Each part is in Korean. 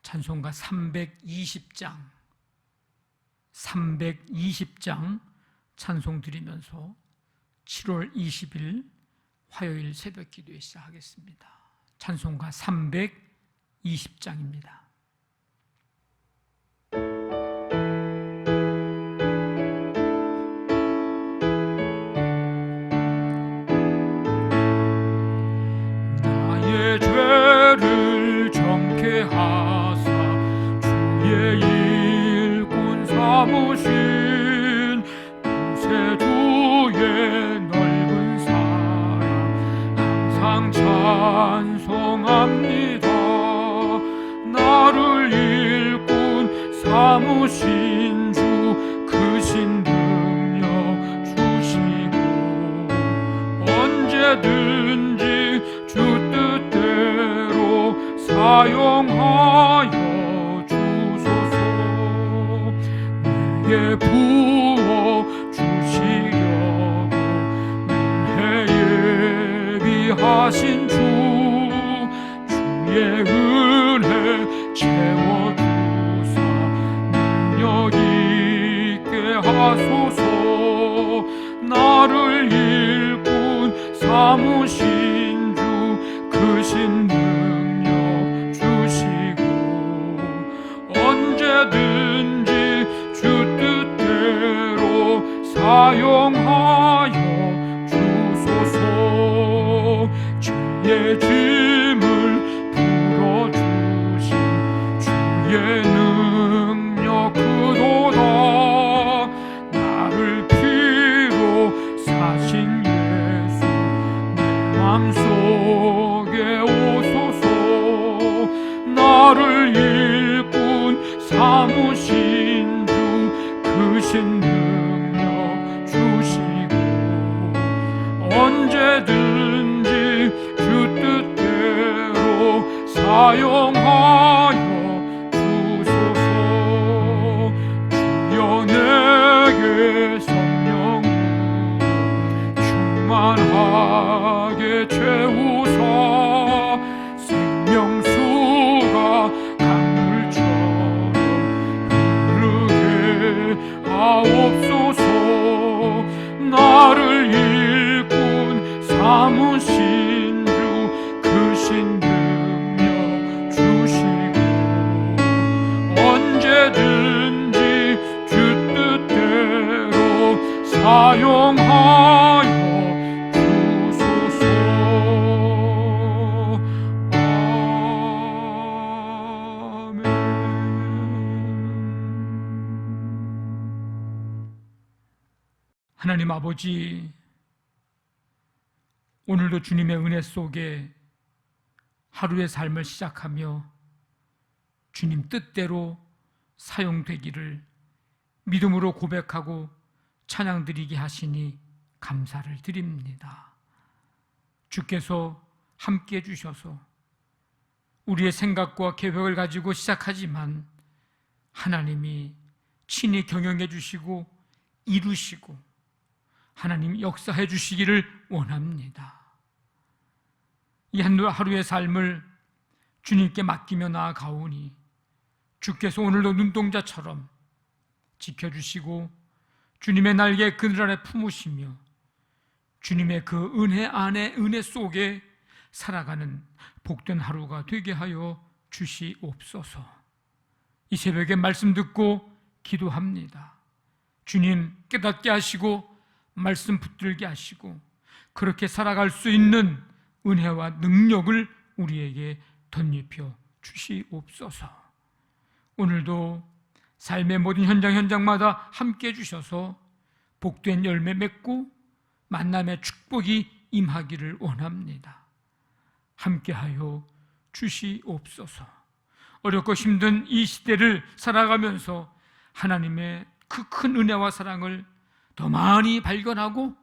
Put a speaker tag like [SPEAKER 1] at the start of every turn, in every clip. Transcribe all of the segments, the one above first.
[SPEAKER 1] 찬송가 320장 찬송 드리면서 7월 20일 화요일 새벽 기도에 시작하겠습니다. 찬송가 320장입니다. 나의 죄를 정케 하사 주의 일꾼 삼으신 구세주의 넓은 사랑 항상 찬송합니다. 나를 일꾼 삼으신 주 크신 능력 주시고 언제든지 주 뜻대로 사용하여 주소서. 내게 부어 주시려고 은혜 예비하신 주의 은혜 채워주사 능력 있게 하소서. 나를 일꾼 삼으신 주 크신 능력 주시고 언제든지 주 뜻대로 사용하여 주소서. 죄의 짐을 풀어주신 주의 능력 크도다. 나를 피로 사신 예수 내 맘속에 오소서. 나를 일꾼 삼으신 주 크신 능력 주시고 언제든지 주 뜻대로 사용하여 주소서. 주여 내게 성령을 충만하게 채우사 생명수가 강물처럼 흐르게 하옵소서. 나를 일꾼 삼으신 주 크신 능력 주시고 언제든지 주 뜻대로 사용하여 주소서. 아멘. 하나님 아버지, 오늘도 주님의 은혜 속에 하루의 삶을 시작하며 주님 뜻대로 사용되기를 믿음으로 고백하고 찬양드리게 하시니 감사를 드립니다. 주께서 함께 해주셔서 우리의 생각과 계획을 가지고 시작하지만 하나님이 친히 경영해 주시고 이루시고 하나님 역사해 주시기를 원합니다. 이 하루의 삶을 주님께 맡기며 나아가오니 주께서 오늘도 눈동자처럼 지켜주시고 주님의 날개 그늘 아래 품으시며 주님의 그 은혜 안에 은혜 속에 살아가는 복된 하루가 되게 하여 주시옵소서. 이 새벽에 말씀 듣고 기도합니다. 주님 깨닫게 하시고 말씀 붙들게 하시고 그렇게 살아갈 수 있는 은혜와 능력을 우리에게 덧입혀 주시옵소서. 오늘도 삶의 모든 현장마다 함께 해주셔서 복된 열매 맺고 만남의 축복이 임하기를 원합니다. 함께하여 주시옵소서. 어렵고 힘든 이 시대를 살아가면서 하나님의 그 큰 은혜와 사랑을 더 많이 발견하고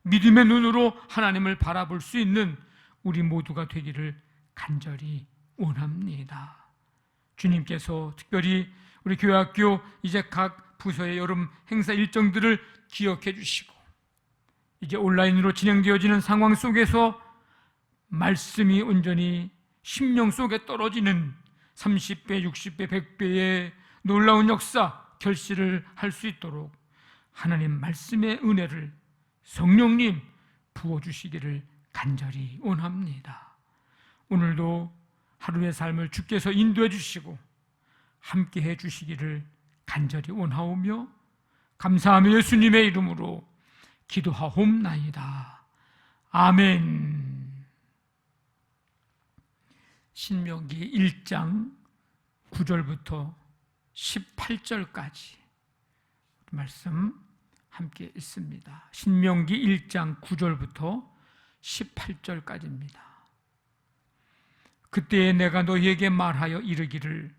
[SPEAKER 1] 믿음의 눈으로 하나님을 바라볼 수 있는 우리 모두가 되기를 간절히 원합니다. 주님께서 특별히 우리 교회학교 이제 각 부서의 여름 행사 일정들을 기억해 주시고 이제 온라인으로 진행되어지는 상황 속에서 말씀이 온전히 심령 속에 떨어지는 30배, 60배, 100배의 놀라운 역사, 결실을 할 수 있도록 하나님 말씀의 은혜를 성령님 부어주시기를 간절히 원합니다. 오늘도 하루의 삶을 주께서 인도해 주시고 함께해 주시기를 간절히 원하오며 감사하며 예수님의 이름으로 기도하옵나이다. 아멘. 신명기 1장 9절부터 18절까지 말씀 함께 읽습니다. 신명기 1장 9절부터 18절까지입니다. 그때에 내가 너희에게 말하여 이르기를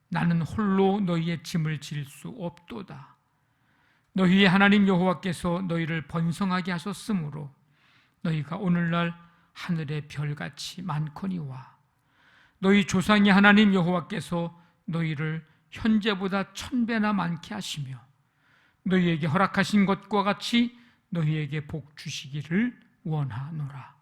[SPEAKER 1] 나는 홀로 너희의 짐을 질 수 없도다. 너희의 하나님 여호와께서 너희를 번성하게 하셨으므로 너희가 오늘날 하늘의 별같이 많거니와 너희 조상의 하나님 여호와께서 너희를 현재보다 1000배나 많게 하시며 너희에게 허락하신 것과 같이 너희에게 복 주시기를 원하노라.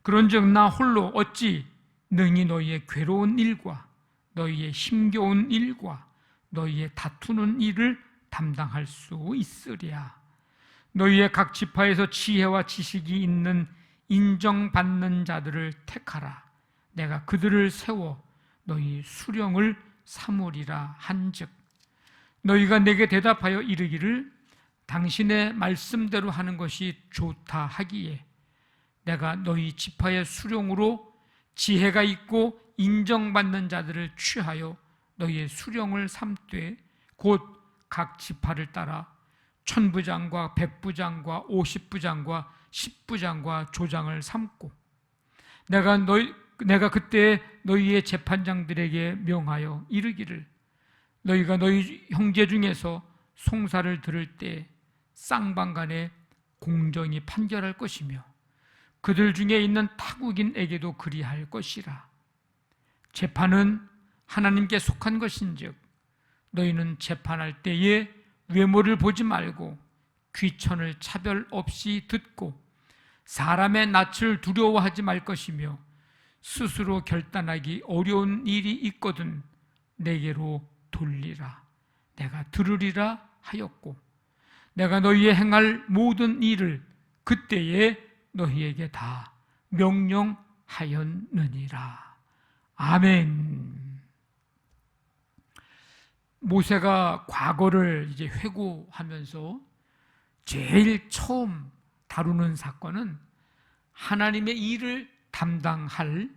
[SPEAKER 1] 그런즉 나 홀로 어찌 능히 너희의 괴로운 일과 너희의 힘겨운 일과 너희의 다투는 일을 담당할 수 있으랴. 너희의 각 지파에서 지혜와 지식이 있는 인정받는 자들을 택하라. 내가 그들을 세워 너희 수령을 삼으리라 한즉 너희가 내게 대답하여 이르기를 당신의 말씀대로 하는 것이 좋다 하기에 내가 너희 지파의 수령으로 지혜가 있고 인정받는 자들을 취하여 너희의 수령을 삼되 곧 각 지파를 따라 1000부장과 100부장과 50부장과 10부장과 조장을 삼고 내가 그때 너희의 재판장들에게 명하여 이르기를 너희가 너희 형제 중에서 송사를 들을 때 쌍방간에 공정히 판결할 것이며 그들 중에 있는 타국인에게도 그리할 것이라. 재판은 하나님께 속한 것인즉 너희는 재판할 때에 외모를 보지 말고 귀천을 차별 없이 듣고 사람의 낯을 두려워하지 말 것이며 스스로 결단하기 어려운 일이 있거든 내게로 돌리라. 내가 들으리라 하였고 내가 너희의 행할 모든 일을 그때에 너희에게 다 명령하였느니라. 아멘. 모세가 과거를 이제 회고하면서 제일 처음 다루는 사건은 하나님의 일을 담당할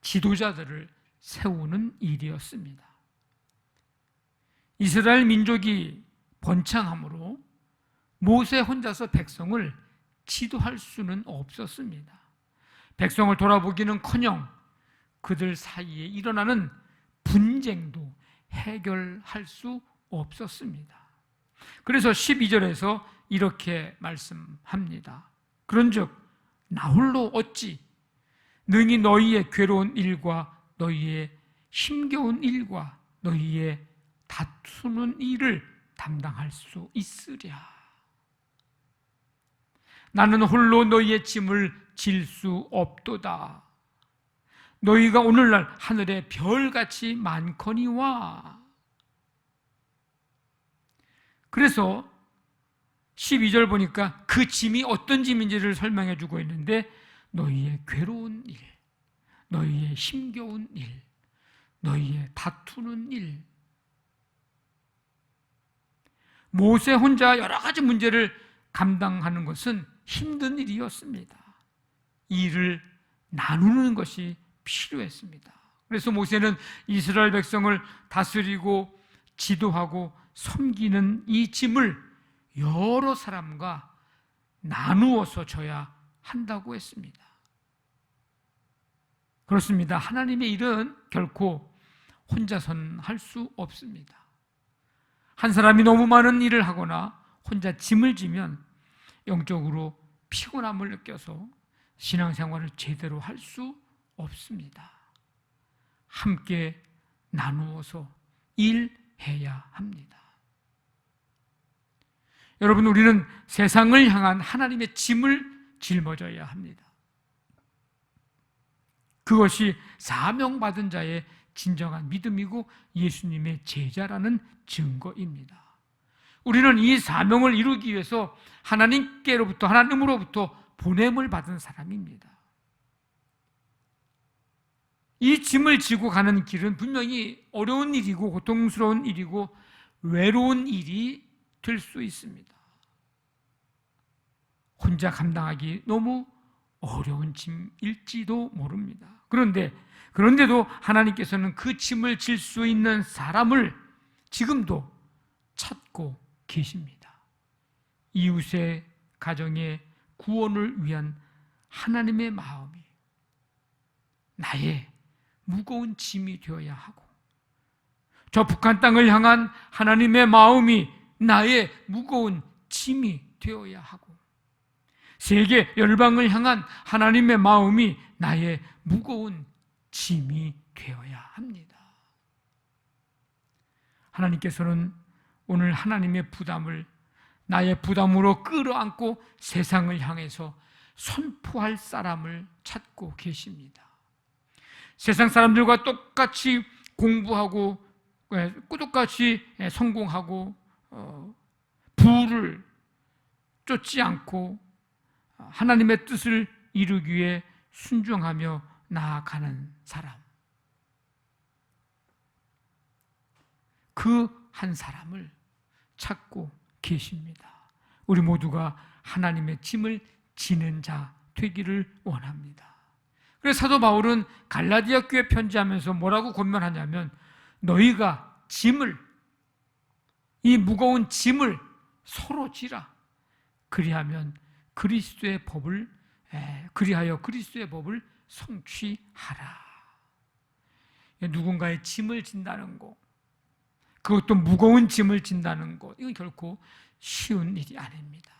[SPEAKER 1] 지도자들을 세우는 일이었습니다. 이스라엘 민족이 번창함으로 모세 혼자서 백성을 지도할 수는 없었습니다. 백성을 돌아보기는커녕 그들 사이에 일어나는 분쟁도 해결할 수 없었습니다. 그래서 12절에서 이렇게 말씀합니다. 그런즉 나 홀로 어찌 능히 너희의 괴로운 일과 너희의 힘겨운 일과 너희의 다투는 일을 담당할 수 있으랴. 나는 홀로 너희의 짐을 질 수 없도다. 너희가 오늘날 하늘의 별같이 많거니와. 그래서 12절 보니까 그 짐이 어떤 짐인지를 설명해 주고 있는데 너희의 괴로운 일, 너희의 힘겨운 일, 너희의 다투는 일. 모세 혼자 여러 가지 문제를 감당하는 것은 힘든 일이었습니다. 일을 나누는 것이 필요했습니다. 그래서 모세는 이스라엘 백성을 다스리고 지도하고 섬기는 이 짐을 여러 사람과 나누어서 져야 한다고 했습니다. 그렇습니다. 하나님의 일은 결코 혼자서는 할 수 없습니다. 한 사람이 너무 많은 일을 하거나 혼자 짐을 지면 영적으로 피곤함을 느껴서 신앙생활을 제대로 할 수 없습니다. 함께 나누어서 일해야 합니다. 여러분, 우리는 세상을 향한 하나님의 짐을 짊어져야 합니다. 그것이 사명받은 자의 진정한 믿음이고 예수님의 제자라는 증거입니다. 우리는 이 사명을 이루기 위해서 하나님으로부터 보냄을 받은 사람입니다. 이 짐을 지고 가는 길은 분명히 어려운 일이고 고통스러운 일이고 외로운 일이 될 수 있습니다. 혼자 감당하기 너무 어려운 짐일지도 모릅니다. 그런데도 하나님께서는 그 짐을 질 수 있는 사람을 지금도 찾고 계십니다. 이웃의 가정의 구원을 위한 하나님의 마음이 나의 무거운 짐이 되어야 하고, 저 북한 땅을 향한 하나님의 마음이 나의 무거운 짐이 되어야 하고, 세계 열방을 향한 하나님의 마음이 나의 무거운 짐이 되어야 합니다. 하나님께서는 오늘 하나님의 부담을 나의 부담으로 끌어안고 세상을 향해서 선포할 사람을 찾고 계십니다. 세상 사람들과 똑같이 공부하고 똑같이 성공하고 부를 쫓지 않고 하나님의 뜻을 이루기 위해 순종하며 나아가는 사람, 그 한 사람을 찾고 계십니다. 우리 모두가 하나님의 짐을 지는 자 되기를 원합니다. 그래서 사도 바울은 갈라디아 교회 편지하면서 뭐라고 권면하냐면, 너희가 이 무거운 짐을 서로 지라. 그리하여 그리스도의 법을 성취하라. 누군가의 짐을 진다는 거, 그것도 무거운 짐을 진다는 것, 이건 결코 쉬운 일이 아닙니다.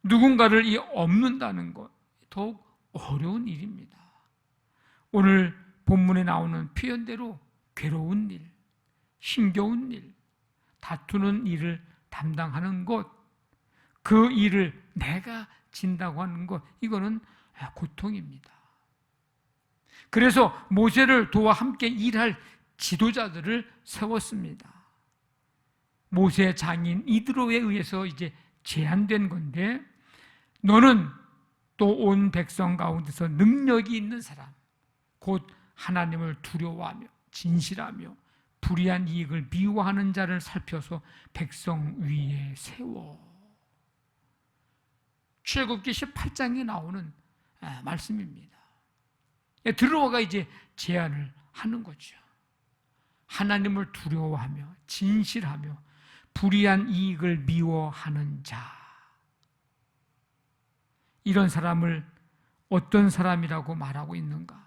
[SPEAKER 1] 누군가를 업는다는 것, 더욱 어려운 일입니다. 오늘 본문에 나오는 표현대로 괴로운 일, 힘겨운 일, 다투는 일을 담당하는 것, 그 일을 내가 진다고 하는 것, 이거는 고통입니다. 그래서 모세를 도와 함께 일할 지도자들을 세웠습니다. 모세 장인 이드로에 의해서 이제 제안된 건데, 너는 또 온 백성 가운데서 능력이 있는 사람, 곧 하나님을 두려워하며 진실하며 불의한 이익을 미워하는 자를 살펴서 백성 위에 세워. 출애굽기 18장에 나오는 말씀입니다. 드로아가 이제 제안을 하는 거죠. 하나님을 두려워하며 진실하며 불의한 이익을 미워하는 자, 이런 사람을 어떤 사람이라고 말하고 있는가?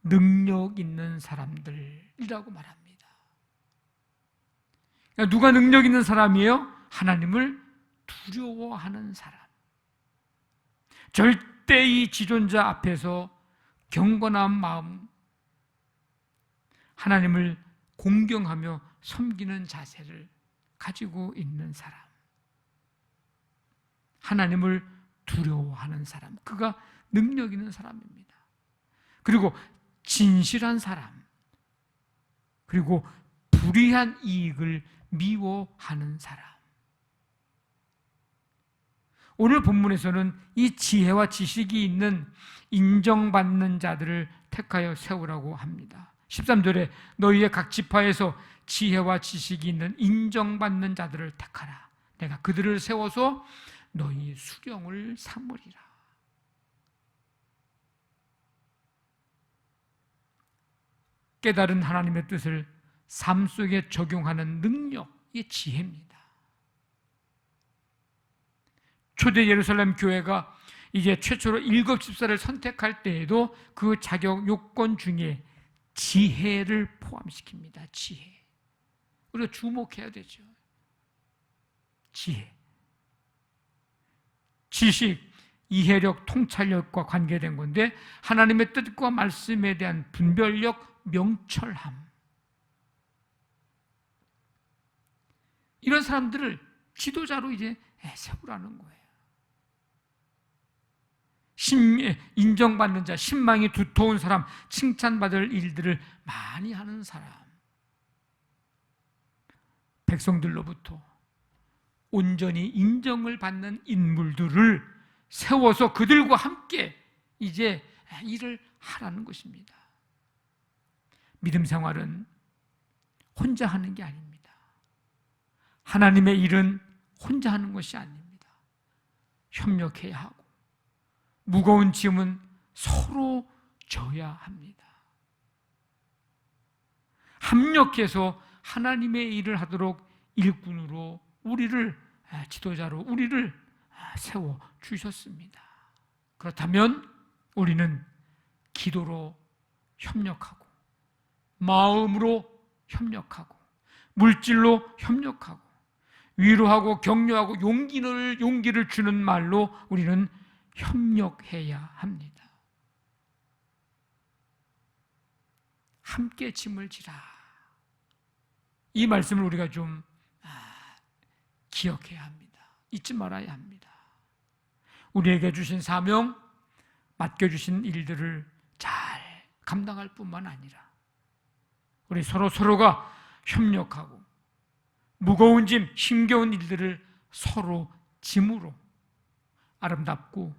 [SPEAKER 1] 능력 있는 사람들이라고 말합니다. 그러니까 누가 능력 있는 사람이에요? 하나님을 두려워하는 사람. 절대의 지존자 앞에서 경건한 마음, 하나님을 공경하며 섬기는 자세를 가지고 있는 사람, 하나님을 두려워하는 사람, 그가 능력 있는 사람입니다. 그리고 진실한 사람, 그리고 불의한 이익을 미워하는 사람. 오늘 본문에서는 이 지혜와 지식이 있는 인정받는 자들을 택하여 세우라고 합니다. 13절에 너희의 각 지파에서 지혜와 지식이 있는 인정받는 자들을 택하라. 내가 그들을 세워서 너희 수령을 삼으리라. 깨달은 하나님의 뜻을 삶 속에 적용하는 능력, 이게 지혜입니다. 초대 예루살렘 교회가 이제 최초로 일곱 집사를 선택할 때에도 그 자격 요건 중에 지혜를 포함시킵니다. 지혜. 우리가 주목해야 되죠. 지혜. 지식, 이해력, 통찰력과 관계된 건데, 하나님의 뜻과 말씀에 대한 분별력, 명철함. 이런 사람들을 지도자로 이제 세우라는 거예요. 인정받는 자, 신망이 두터운 사람, 칭찬받을 일들을 많이 하는 사람, 백성들로부터 온전히 인정을 받는 인물들을 세워서 그들과 함께 이제 일을 하라는 것입니다. 믿음 생활은 혼자 하는 게 아닙니다. 하나님의 일은 혼자 하는 것이 아닙니다. 협력해야 하고 무거운 짐은 서로 져야 합니다. 합력해서 하나님의 일을 하도록 일꾼으로 우리를, 지도자로 우리를 세워 주셨습니다. 그렇다면 우리는 기도로 협력하고 마음으로 협력하고 물질로 협력하고 위로하고 격려하고 용기를 주는 말로 우리는 협력해야 합니다. 함께 짐을 지라. 이 말씀을 우리가 좀 기억해야 합니다. 잊지 말아야 합니다. 우리에게 주신 사명, 맡겨주신 일들을 잘 감당할 뿐만 아니라 우리 서로가 협력하고 무거운 짐, 힘겨운 일들을 서로 짐으로 아름답고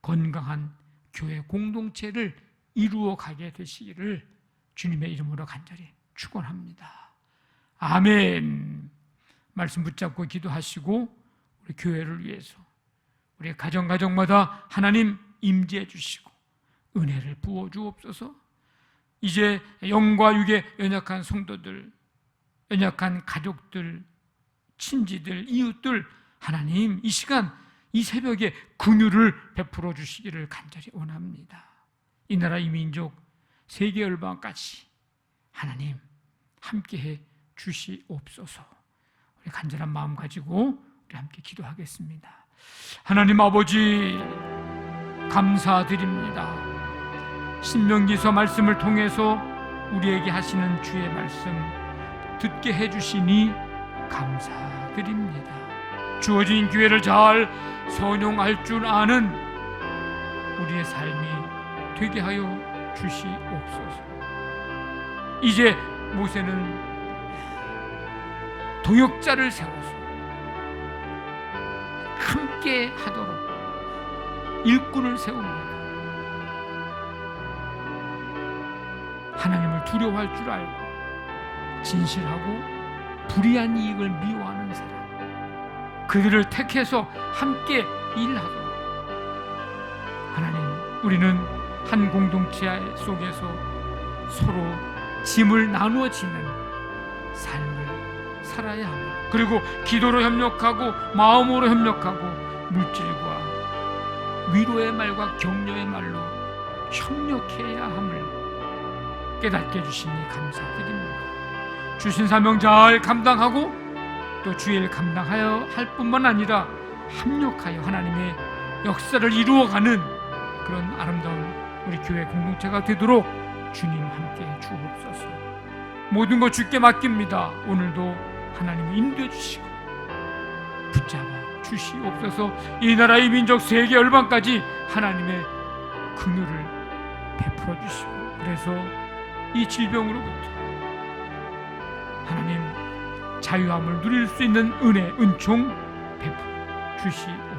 [SPEAKER 1] 건강한 교회 공동체를 이루어 가게 되시기를 주님의 이름으로 간절히 축원합니다. 아멘. 말씀 붙잡고 기도하시고 우리 교회를 위해서 우리 가정마다 하나님 임재해 주시고 은혜를 부어 주옵소서. 이제 영과 육의 연약한 성도들, 연약한 가족들, 친지들, 이웃들, 하나님 이 시간 이 새벽에 긍휼을 베풀어 주시기를 간절히 원합니다. 이 나라 이 민족 세계 열방까지 하나님 함께해 주시옵소서. 우리 간절한 마음 가지고 우리 함께 기도하겠습니다. 하나님 아버지, 감사드립니다. 신명기서 말씀을 통해서 우리에게 하시는 주의 말씀 듣게 해주시니 감사드립니다. 주어진 기회를 잘 선용할 줄 아는 우리의 삶이 되게 하여 주시옵소서. 이제 모세는 동역자를 세워서 함께 하도록 일꾼을 세웁니다. 하나님을 두려워할 줄 알고 진실하고 불의한 이익을 미워하는 사람, 그들을 택해서 함께 일하도록. 하나님, 우리는 한 공동체 속에서 서로 짐을 나누어 지는 삶을 살아야 합니다. 그리고 기도로 협력하고 마음으로 협력하고 물질과 위로의 말과 격려의 말로 협력해야 함을 깨닫게 해주시니 감사드립니다. 주신 사명 잘 감당하고 또 주의 일 감당하여 할 뿐만 아니라 합력하여 하나님의 역사를 이루어가는 그런 아름다운 우리 교회 공동체가 되도록 주님 함께 주옵소서. 모든 것 주께 맡깁니다. 오늘도 하나님이 인도해 주시고 붙잡아 주시옵소서. 이 나라 이 민족 세계 열방까지 하나님의 긍휼을 베풀어 주시고, 그래서 이 질병으로부터 하나님 자유함을 누릴 수 있는 은혜, 은총 베풀어 주시옵소서.